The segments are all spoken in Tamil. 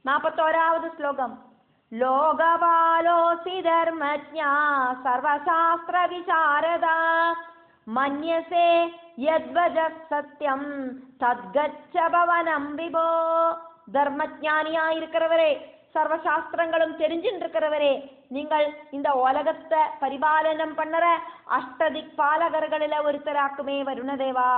41ാவது ശ്ലോകം. ലോകപാലോസി ധർമ്മജ്ഞ സർവശാസ്ത്ര വിശാരദ മന്യസേ യദ്വജ സത്യം തദ്ഗച്ഛ ഭവനം വിഭോ. தர்மஜானியாயிருக்கிறவரே, சர்வசாஸ்திரங்களும் தெரிஞ்சின்றிருக்கிறவரே, நீங்கள் இந்த உலகத்தை பரிபாலனம் பண்ணற அஷ்டதிக் பாலகர்களில ஒருத்தராக்குமே வருணதேவா,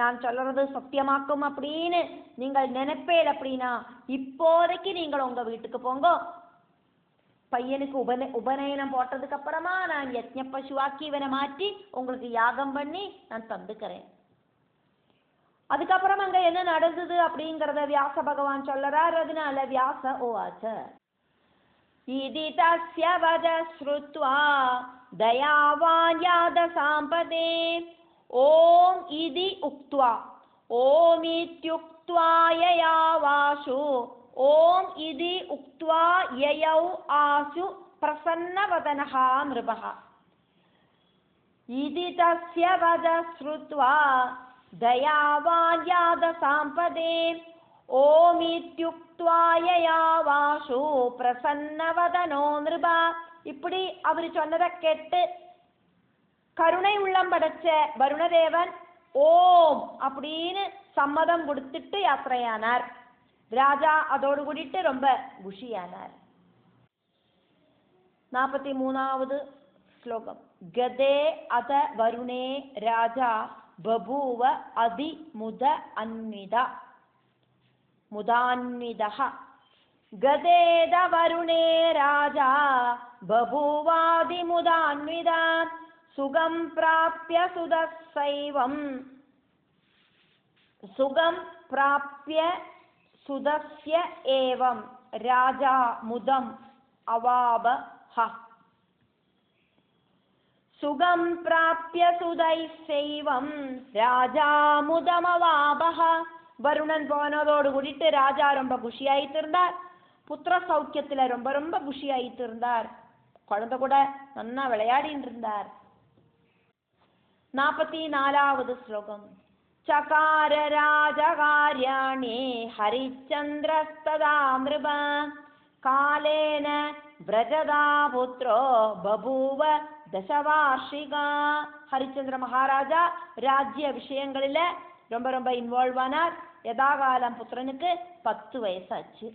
நான் சொல்றது சத்தியமாக்கும் அப்படின்னு நீங்கள் நினைப்பேல். அப்படின்னா இப்போதைக்கு நீங்கள் உங்க வீட்டுக்கு போங்க. பையனுக்கு உபநயனம் போட்டதுக்கு அப்புறமா நான் யஜ்ஞ பசுவாக்கி இவனை மாற்றி உங்களுக்கு யாகம் பண்ணி நான் தந்துக்கிறேன். அதுக்கப்புறம் அங்க என்ன நடந்தது அப்படிங்கறத வியாச பகவான் சொல்லறார். அதனால வியாச ஓவாச்ச இதி தஸ்ய வத ஸ்ருத்வா தயாவான் யாத சாம்பதே ஓம் இதி உக்த்வா ஓம் இத்யுக்த்வா யயாவாசு ஓம் இதி உக்த்வா யயௌ ஆசு பிரசன்னவதனஹ நிருபஹ. இதி தஸ்ய வத ஸ்ருத்வா தயாவான் யாத சாம்பதே ஓம் இத்யுக்த்வா யயாவாசு பிரசன்னவதனோ நிருபா. இப்படி அவர் சொன்னதை கேட்டு கருணை உள்ளம் படைச்ச வருணதேவன் ஓம் அப்படின்னு சம்மதம் கொடுத்துட்டு யாத்திரையானார். ராஜா அதோடு கூடிட்டு ரொம்ப குஷியானார். 43வது ஸ்லோகம். கதே அத வருணே ராஜா பபூவ அதி முதான்விதः. கதேத வருணே ராஜா பபூவாதி முதான்விதா சுகம் பிராப்ய சுதஸ்ய ஏவம் ராஜா முதம் அவாபஹ. சுகம் பிராப்ய சுதைசைவம் ராஜா முதமவாபஹ. வருணன் போனதோடு கூடிட்டு ராஜா ரொம்ப குஷியாயிட்டு இருந்தார். புத்திர சௌக்கியத்துல ரொம்ப ரொம்ப குஷியாயிட்டு இருந்தார். குழந்தை கூட நன்னா விளையாடிட்டு இருந்தார். 44வது ஸ்லோகம். சகார ராஜகார்யாணி ஹரிச்சந்திரஸ்ததா மிருப காலேன விரஜதா புத்ரோ பபூவ தசவார்ஷிகா. ஹரிச்சந்திர மகாராஜா ராஜ்ய விஷயங்களில ரொம்ப ரொம்ப இன்வால்வ் ஆனார். யதாகாலம் புத்திரனுக்கு 10 வயசாச்சு.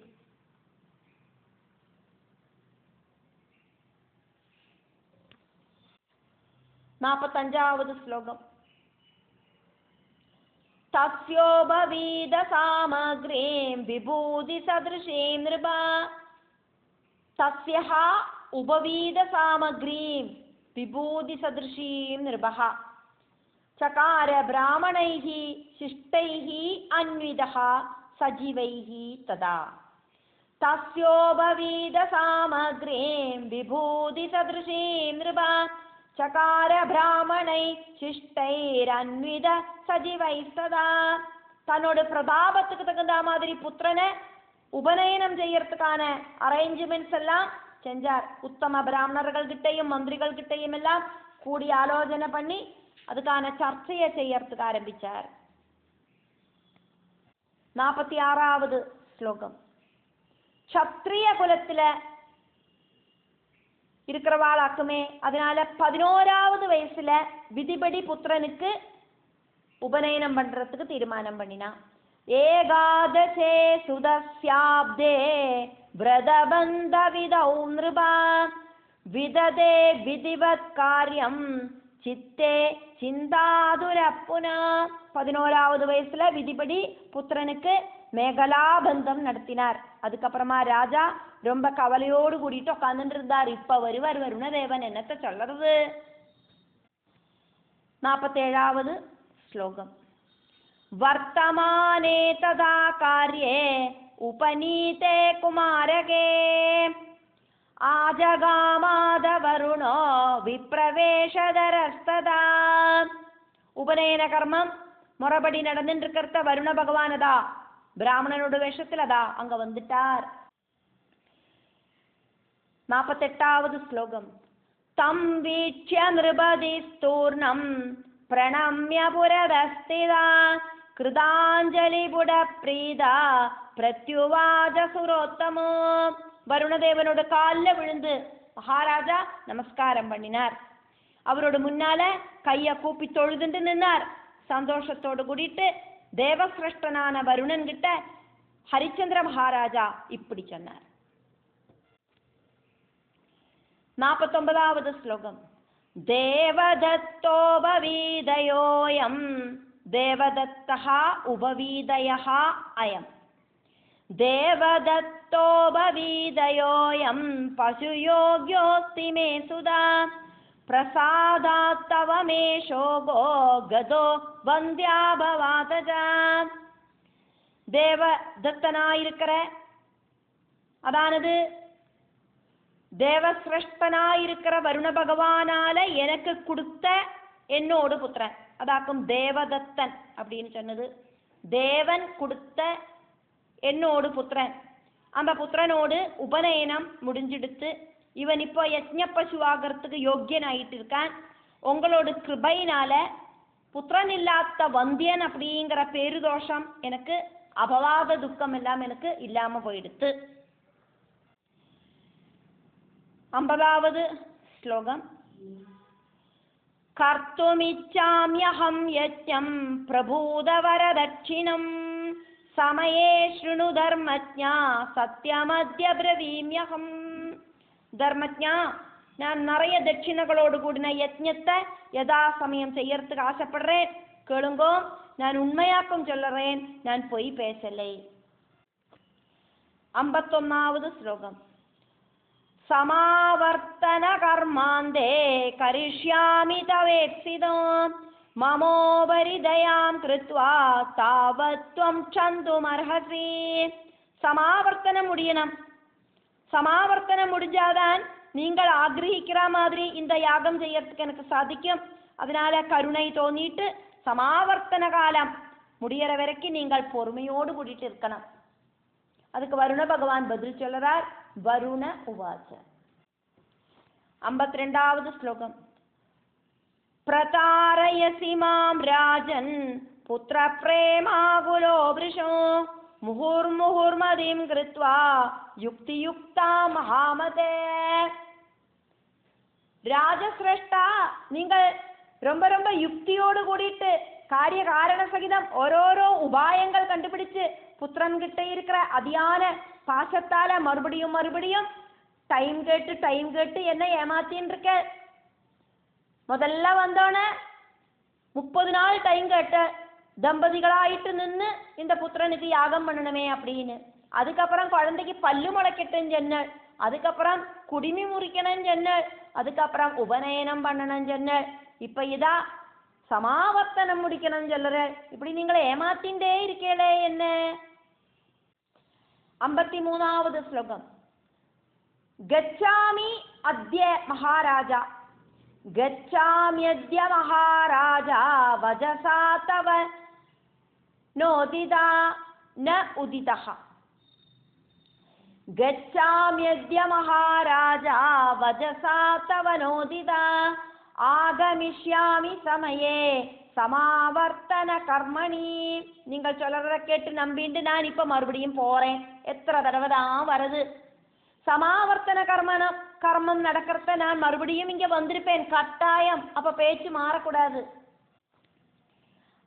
நாற்பத்தஞ்சாவது ஸ்லோகம். தஸ்யோபவீத சாமக்ரீம் விபூதி சதிருஷீம் நிருபா. தஸ்யஹா உபவீத சாமக்ரீம் விபூதி சதிருஷீம் நிருபஹ. சகார பிராமணைஹி சிஷ்டைஹி அன்விதஹ சஜீவைஹி ததா. தஸ்யோபவீத சாமக்ரீம் விபூதி சதிருஷீம் நிருபா. சகார பிராமணை சிஷ்டைரன்வித சஜீவைஸ்ததா. தன்னோட பிரதாபத்துக்கு தகுந்த மாதிரி புத்திரனை உபநயனம் செய்யறதுக்கான அரேஞ்ச்மெண்ட்ஸ் எல்லாம் செஞ்சார். உத்தம பிராமணர்கள் கிட்டையும் மந்திரிகள் கிட்டையும் எல்லாம் கூடி ஆலோசனை பண்ணி அதுக்கான சர்ச்சையை செய்யறதுக்கு ஆரம்பிச்சார். 46வது ஸ்லோகம். சத்திரிய குலத்துல இருக்கிறவாளாக்குமே. அதனால 11வது வயசுல விதிபடி புத்திரனுக்கு உபநயனம் பண்றதுக்கு தீர்மானம் பண்ணினா. ஏகாதசே சுதஸ்யாப்தே விரதபந்த விதௌ நிருபா விததே விதிவத் காரியம் சித்தே சிந்தாதுரப்புனா. 11வது வயசுல விதிபடி புத்திரனுக்கு மேகலாபந்தம் நடத்தினார். அதுக்கப்புறமா ராஜா ரொம்ப கவலையோடு கூடிட்டு உட்கார்ந்துட்டு இருந்தார். இப்ப வருவார் வருணதேவன், என்னத்த சொல்றது. 47வது ஸ்லோகம். வர்த்தமானே ததா கார்யே உபநீதே குமாரகே ஆஜகாமாத வருணோ விப்ரவேஷதரஸ்ததா. உபநயன கர்மம் முறைப்படி நடந்துட்டு இருக்கிறத வருண பகவானதா பிராமணனோட வேஷத்துலதா அங்க வந்துட்டார். 48வது ஸ்லோகம். தம் வீட்சிய நிருபதி ஸ்தூர்ணம் பிரணம்ய புரதஸ்திதா கிருதாஞ்சலி புட பிரீதா பிரத்யுவாஜ சுரோத்தமோ. வருணதேவனோட காலில் விழுந்து மகாராஜா நமஸ்காரம் பண்ணினார். அவரோட முன்னால கைய கூப்பி தொழுதுண்டு நின்னார். சந்தோஷத்தோடு கூடிட்டு தேவசிரஷ்டனான வருணன் கிட்ட ஹரிச்சந்திர மகாராஜா இப்படி சொன்னார். 49வது ஸ்லோகம். தேவதத்தோபவீதயோயம் தேவதத்தः உபவீதயः அயம். தேவதத்தோபவீதயோயம் பசுயோக்யோஸ்தி மே சுதா பிரசாதாத்தவ மே சோகோ கதோ வந்தியாபவாதஜா. தேவதத்தனாயிருக்கிற, அதானது தேவசிரஷ்டனாயிருக்கிற வருண பகவானால எனக்கு கொடுத்த என்னோடு புத்திரன், அதாக்கும் தேவதத்தன் அப்படின்னு சொன்னது. தேவன் கொடுத்த என்னோடு புத்திரன், அந்த புத்திரனோடு உபநயனம் முடிஞ்சிடுத்து. இவன் இப்போ யஜ்ஞ பசுவாகிறதுக்கு யோக்கியனாயிட்டு இருக்கான். உங்களோட கிருபையினால புத்திரன் இல்லாத வந்தியன் அப்படிங்கிற பேருதோஷம் எனக்கு, அபவாத துக்கம் எல்லாம் எனக்கு இல்லாம போயிடுத்து. 50வது ஸ்லோகம். கர்த்துமிச்சாம்யஹம் யஜ்ஞம் பிரபூதவரதட்சிணம் சமயே ஸ்ருணு தர்மஜ்ஞா சத்யமத்ய ப்ரவீம்யஹம். தர்மஜ்ஞா, நான் நிறைய தட்சிணங்களோடு கூடின யஜ்ஞத்தை யதா சமயம் செய்யறதுக்கு ஆசைப்படுறேன். கேளுங்கோ, நான் உண்மையாக்கம் சொல்லுறேன், நான் பொய் பேசலை. 51வது ஸ்லோகம். சமாவர்த்தன கர்மாந்தே கரிஷ்யாமி தவேப்சிதோ மமோபரி தயாம் கிருத்வா தாவத்வம் சந்துமர்ஹசி. சமாவர்த்தனம் முடியணும். சமாவர்த்தனம் முடிஞ்சாதான் நீங்கள் ஆக்ரஹிக்கிற மாதிரி இந்த யாகம் செய்யறதுக்கு எனக்கு சாதிக்கும். அதனால கருணை தோணிட்டு சமாவர்த்தன காலம் முடியற வரைக்கும் நீங்கள் பொறுமையோடு கூட்டிட்டு இருக்கணும். அதுக்கு வருண பகவான் பதில் சொல்றார். வருண உவாச்ச. 52வது ஸ்லோகம். பிரதாரயசி மாம் ராஜன் புத்திர பிரேமாகுலோ விருஷோ முகுர்முகுர்மதிம் கிருத்வா யுக்தி யுக்தா மகாமதே. ராஜசிரஷ்டா, நீங்கள் ரொம்ப ரொம்ப யுக்தியோடு கூடிட்டு காரிய காரண சகிதம் ஓரோரோ உபாயங்கள் கண்டுபிடிச்சு புத்திரன் கிட்ட இருக்கிற அதியான பாசத்தால மறுபடியும் மறுபடியும் டைம் கேட்டு என்ன ஏமாத்தின்னு இருக்க. முதல்ல வந்தோடனே 30 நாள் டைம் கேட்ட தம்பதிகளாயிட்டு நின்று இந்த புத்திரனுக்கு யாகம் பண்ணணுமே அப்படின்னு. அதுக்கப்புறம் குழந்தைக்கு பல்லு முளைக்கட்டுன்னு சொன்ன, அதுக்கப்புறம் குடிமி முறிக்கணும்னு சொன்ன, அதுக்கப்புறம் உபநயனம் பண்ணணும்னு சொன்ன, இப்ப இதா சமாவர்த்தனம் முடிக்கணும்னு சொல்லுற. இப்படி நீங்களை ஏமாத்தின்றே இருக்கேளே என்ன. 53வது ஸ்லோகம். கச்சாமி அத்ய மகாராஜா கச்சாம்யத்ய மகாராஜா வஜசா தவ நோதிதா ந உதிதஹ. கச்சாம்யத்ய மகாராஜா வஜசா தவ நோதிதா ஆகமிஷ்யாமி சமயே சமாவர்த்தன கர்மணி. நீங்கள் சொல்றத கேட்டு நம்பிட்டு நான் இப்ப மறுபடியும் போறேன். எத்தனை தடவை தான் வருது. சமாவர்த்தன கர்மம் நடக்கிறத நான் மறுபடியும் இங்க வந்திருப்பேன் கட்டாயம். அப்ப பேச்சு மாறக்கூடாது.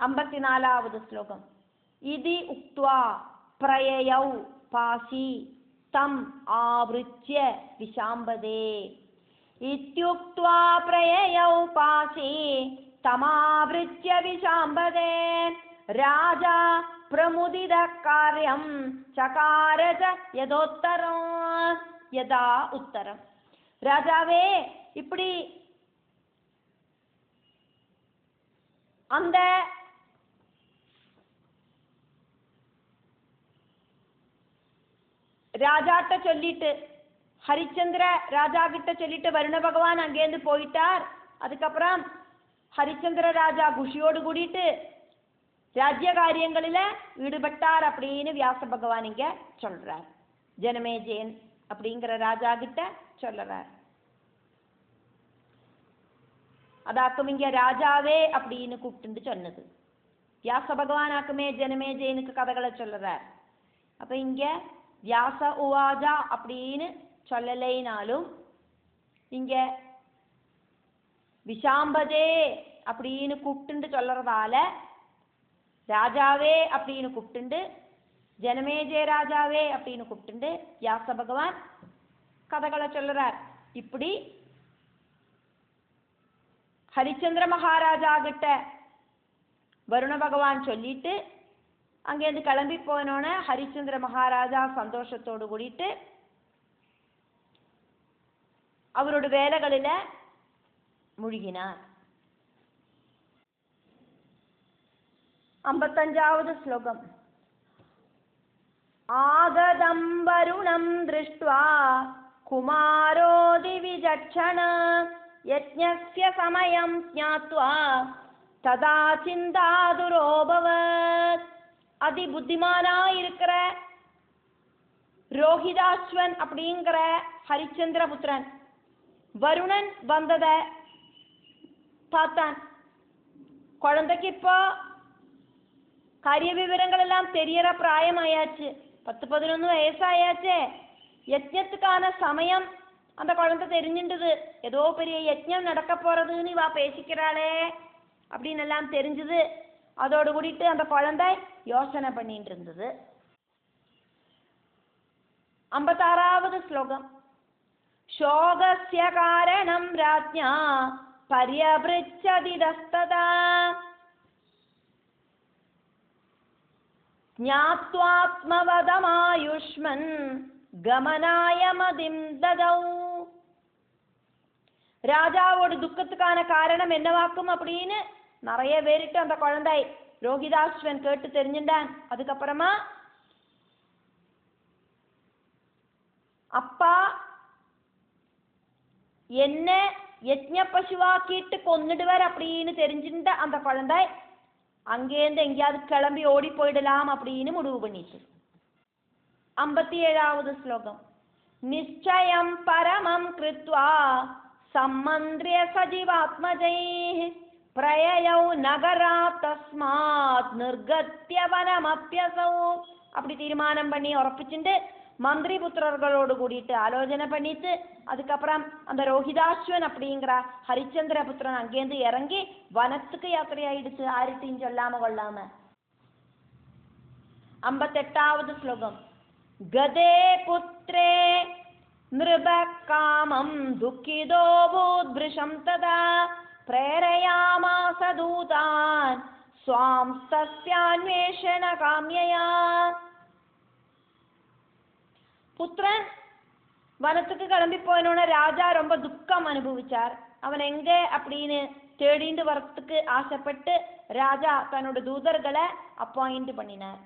54வது ஸ்லோகம். இதி உக்த்வா பிரயயௌ பாசி தம் ஆவ்ருச்ய விஷாம்பதே. இத்யுக்த்வா பிரயயௌ பாசி தமாவ்ருச்ய விஷாம்பதே ராஜா பிரமுதித காரியம் சகாரஜ யதோத்தரம் யதா உத்தரம். ராஜாவே, இப்படி அந்த ராஜாட்ட சொல்லிட்டு ஹரிச்சந்திர ராஜா கிட்ட சொல்லிட்டு வருண பகவான் அங்கேருந்து போயிட்டார். அதுக்கப்புறம் ஹரிச்சந்திர ராஜா குஷியோடு கூடிட்டு ராஜ்ய காரியங்களில ஈடுபட்டார் அப்படின்னு வியாச பகவான் இங்க சொல்றார். ஜனமேஜயன் அப்படிங்கிற ராஜா கிட்ட சொல்றார். அதாக்கும் இங்க ராஜாவே அப்படின்னு கூப்பிட்டு சொன்னது. வியாச பகவானாக்குமே ஜனமேஜயனுக்கு கதைகளை சொல்றார். அப்போ இங்கே வியாச உவாஜா அப்படின்னு சொல்லலைனாலும் இங்கே விஷாம்பதே அப்படின்னு கூப்பிட்டு சொல்றதால ராஜாவே அப்படின்னு கூப்பிட்டு ஜனமேஜய ராஜாவே அப்படின்னு கூப்பிட்டு வியாச பகவான் கதைகளை சொல்லுறார். இப்படி ஹரிச்சந்திர மகாராஜா கிட்ட வருண பகவான் சொல்லிட்டு அங்கேருந்து கிளம்பி போனோன்னே ஹரிச்சந்திர மகாராஜா சந்தோஷத்தோடு கூடிட்டு அவரோட வேலைகளில் முழுகினார். 55வது ஸ்லோகம். ஆகதம் வருணம் திருஷ்ட்வா குமாரோதி விஜக்ஷண யஜ்ஞஸ்ய சமயம் ஞாத்வா ததா சிந்தாதுரோபவத். அதி புத்திமானா இருக்கிற ரோஹிதாஸ்வன் அப்படிங்கிற ஹரிச்சந்திர புத்திரன் வருணன் வந்ததை பார்த்தான். குழந்தைக்கு இப்போ காரிய விவரங்கள் எல்லாம் தெரியற பிராயமாயாச்சு, 10-11 வயசாயாச்சே. யஜ்ஞத்துக்கான சமயம் அந்த குழந்தை தெரிஞ்சின்றது. ஏதோ பெரிய யஜ்ஞம் நடக்க போறதுன்னு இவா பேசிக்கிறாளே அப்படின்னு எல்லாம் தெரிஞ்சது. அதோடு கூடிட்டு அந்த குழந்தை யோசனை பண்ணிட்டு இருந்தது. 56வது ஸ்லோகம். சோகஸ்ய காரணம் ராஜ்ஞா பர்யபிருச்சதிதஸ்ததா ஞாத்வாத்மவதமாயுஷ்மன் கமனாய மதிம் ததௌ. ராஜாவோட துக்கத்துக்கான காரணம் என்னவாக்கும் அப்படின்னு நிறைய பேருக்கு அந்த குழந்தை ரோஹிதாஸ்வன் கேட்டு தெரிஞ்சுட்டான். அதுக்கப்புறமா அப்பா என்ன யஜ்ஞ பசுவாக்கிட்டு கொன்னுடுவார் அப்படின்னு தெரிஞ்சுட்ட அந்த குழந்தை அங்கேருந்து எங்கேயாவது கிளம்பி ஓடி போயிடலாம் அப்படின்னு முடிவு பண்ணிச்சு. 57வது ஸ்லோகம். நிச்சயம் பரமம் கிருத்வா சம்மந்திரிய சஜீவாத்மஜை பிரயயௌ நகரா தஸ்மாத் நிர்கத்ய வனமப்யசௌ. அப்படி தீர்மானம் பண்ணி உறப்பிச்சுட்டு மந்திரி புத்திரர்களோடு கூடிட்டு ஆலோசனை பண்ணிட்டு அதுக்கப்புறம் அந்த ரோஹிதாஸ்வன் அப்படிங்கிற ஹரிச்சந்திர புத்திரன் அங்கேருந்து இறங்கி வனத்துக்கு யாத்திரையாயிடுச்சு, ஆரிட்டையும் சொல்லாம கொள்ளாம. 58வது ஸ்லோகம். கதே புத்ரே நிருப காமம் துக்கிதோ பூத்பிருஷம் ததா பிரேரயாமாச தூதான் ஸ்வாம் சஸ்யான்வேஷண காம்யயா. புத்திரன் வனத்துக்கு கிளம்பி போயினோன்னு ராஜா ரொம்ப துக்கம் அனுபவிச்சார். அவன் எங்க அப்படின்னு தேடிண்டு வரத்துக்கு ஆசைப்பட்டு ராஜா தன்னோட தூதர்களை அப்பாயிண்ட் பண்ணினார்.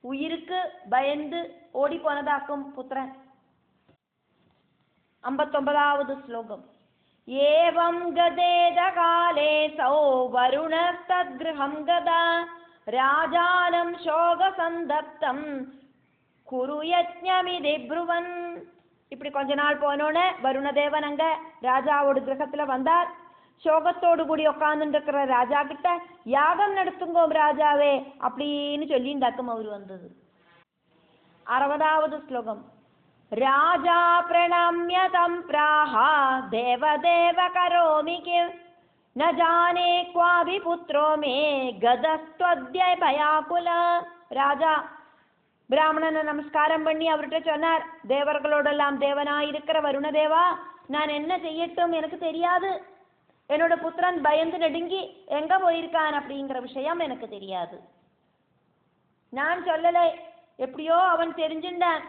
உயிருக்கு பயந்து ஓடி போனதாக்கும் புத்திரன். 59வது ஸ்லோகம். ஏவம் கதேத காலே சௌ வருணஸ்தத்கிருஹம் கதா ராஜானம் சோக சந்தப்தம் குரு யஜ்ஞமிதி ப்ருவன். இப்படி கொஞ்ச நாள் போனோன்னு வருணதேவன் அங்க ராஜாவோட கிரகத்துல வந்தார். சோகத்தோடு கூடி உட்கார்ந்து இருக்கிற ராஜா கிட்ட யாகம் நடத்துங்கோம் ராஜாவே அப்படின்னு சொல்லி இந்தாக்கும் அவர் வந்தது. 60வது ஸ்லோகம். ராஜா பிரணாம்ய தம் பிராஹா தேவதேவ கரோமி கிம் ந ஜானே க்வாபி புத்ரோ மே கதஸ்த்வத்ய பயாகுல. ராஜா பிராமணனை நமஸ்காரம் பண்ணி அவர்கிட்ட சொன்னார், தேவர்களோடெல்லாம் தேவனாயிருக்கிற வருணதேவா, நான் என்ன செய்யட்டும் எனக்கு தெரியாது. என்னோட புத்திரன் பயந்து நடுங்கி எங்க போயிருக்கான் அப்படிங்கிற விஷயம் எனக்கு தெரியாது. நான் சொல்லலை, எப்படியோ அவன் தெரிஞ்சுட்டான்,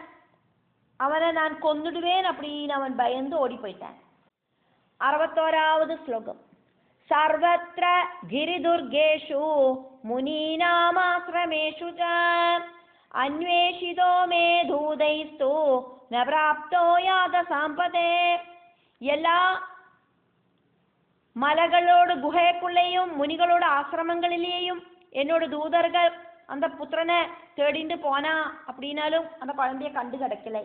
அவனை நான் கொன்னுடுவேன் அப்படின்னு அவன் பயந்து ஓடி போயிட்டான். 61வது ஸ்லோகம். சர்வத்ர கிரிதுர்கேஷு முனீனாமாஸ்ரமேஷு ச அன்வேஷிதோ மே தூதைஸ்து ந பிராப்தோ யாத சாம்பதே. எல்லா மலைகளோடு குகைக்குள்ளேயும் முனிகளோட ஆசிரமங்களிலேயும் என்னோட தூதர்கள் அந்த புத்திரனை தேடிண்டு போனா அப்படின்னாலும் அந்த குழந்தைய கண்டு கிடைக்கலை.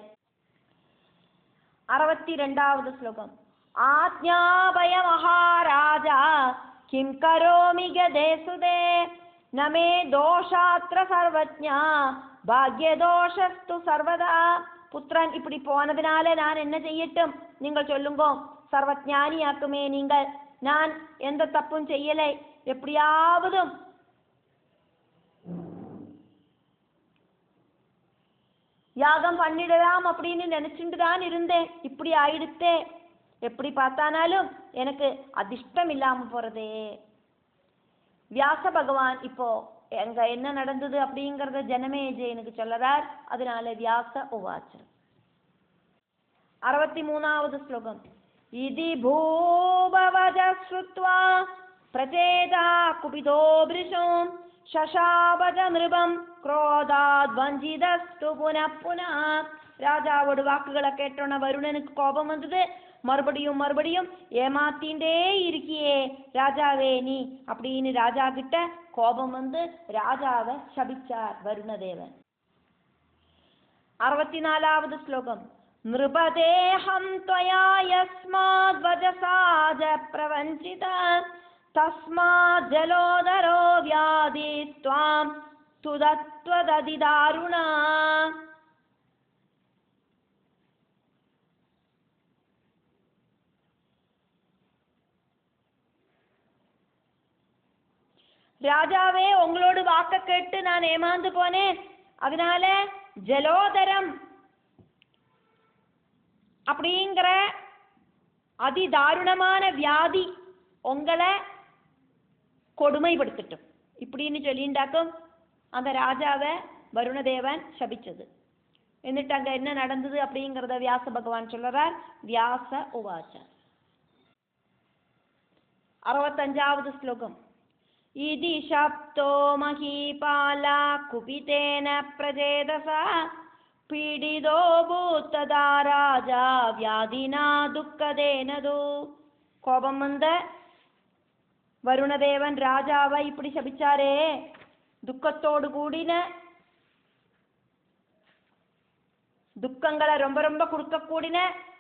62வது ஸ்லோகம். ஆஜ்ஞாபய மகாராஜா கிம் கரோமி கதே சுதே നമേ ദോഷാത്ര സർവജ്ഞ ഭാഗ്യദോഷസ്തു സർവദാ. പുത്രൻ இப்படி போனதுனால நான் என்ன செய்யட்டும்? நீங்கள் சொல்லுங்கோ. சர்வஞானியாக்குமே நீங்கள். நான் எந்த தப்பும் செய்யலை. எப்படியாவது யாகம் பண்ணிடலாம் அப்படின்னு நினைச்சுட்டு தான் இருந்தேன். இப்படி ஆயிடுத்தே. எப்படி பார்த்தானாலும் எனக்கு அதிர்ஷ்டம் இல்லாம போறதே. வியாச பகவான் இப்போ எங்க என்ன நடந்தது அப்படிங்கறத ஜனமேஜயனுக்கு சொல்லறார். அதனால வியாச உவாச்ச. 63வது ஸ்லோகம். இதி பூபவஜ ஸ்ருத்வா பிரச்சேதா குபிதோ பிருஷம் ശശാപജ നൃപം ക്രോധാത് വഞ്ചിതസ്തു പുനഃ പുനഃ. രാജാവോട് വാക്കുകളെ കേട്ടോണ വരുണനുക്ക് കോപം വന്നത്. மறுபடியும் ஏமாத்திண்டே இருக்கியே ராஜாவே நீ அப்படின்னு ராஜா கிட்ட கோபம் வந்து ராஜாவை சபிச்சார் வருணதேவன். 64வது ஸ்லோகம். நிருபதேஹம் த்வயா யஸ்மாத் வஜசாஜ பிரவஞ்சிதா தஸ்மாத் ஜலோதரோ வியாதி த்வாம் துதத்வததிதாருணா. ராஜாவே உங்களோட வாக்க கேட்டு நான் ஏமாந்து போனேன். அதனால ஜலோதரம் அப்படிங்கிற அதிதாருணமான வியாதி உங்களை கொடுமைப்படுத்தட்டும் இப்படின்னு சொல்லிண்டாக்கும் அந்த ராஜாவை வருணதேவன் சபிச்சது. എന്നിട്ട് அங்க என்ன நடந்தது அப்படிங்கறத வியாச பகவான் சொல்றார். வியாச உவாச்ச. 65வது ஸ்லோகம். இதி சப்தோ மஹீபாலா குபிதேன பிரஜேதசா பீடிதோ பூத்ததா ராஜா வியாதினா துக்கதேனதோ. கோபம் வந்த வருணதேவன் ராஜாவை இப்படி சபிச்சாரே. துக்கத்தோடு கூடின துக்கங்களை ரொம்ப ரொம்ப கொடுக்க கூடின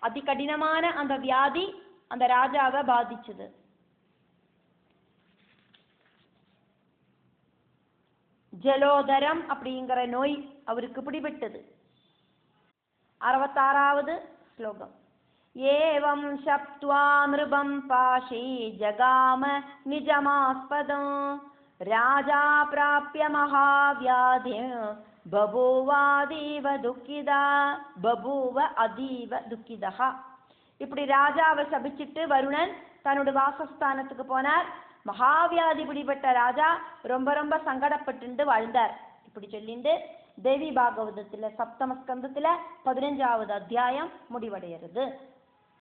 அதி கடினமான அந்த வியாதி அந்த ராஜாவை பாதிச்சது. ஜலோதரம் அப்படிங்கிற நோய் அவருக்கு பிடிபட்டது. 66வது ஸ்லோகம். ஏவம் சப்த்வா நிருபம் பாஷி ஜகாம நிஜமாஸ்பதம் ராஜா பிராப்ய மகாவியாதி பபூவாதீவ அதீவ துக்கிதா. இப்படி ராஜாவை சபிச்சிட்டு வருணன் தன்னோட வாசஸ்தானத்துக்கு போனார். மகாவியாதி பிடிபட்ட ராஜா ரொம்ப ரொம்ப சங்கடப்பட்டு வாழ்ந்தார். இப்படி சொல்லிட்டு தேவி பாகவதத்துல சப்தம ஸ்கந்தத்துல 15வது அத்தியாயம் முடிவடைகிறது.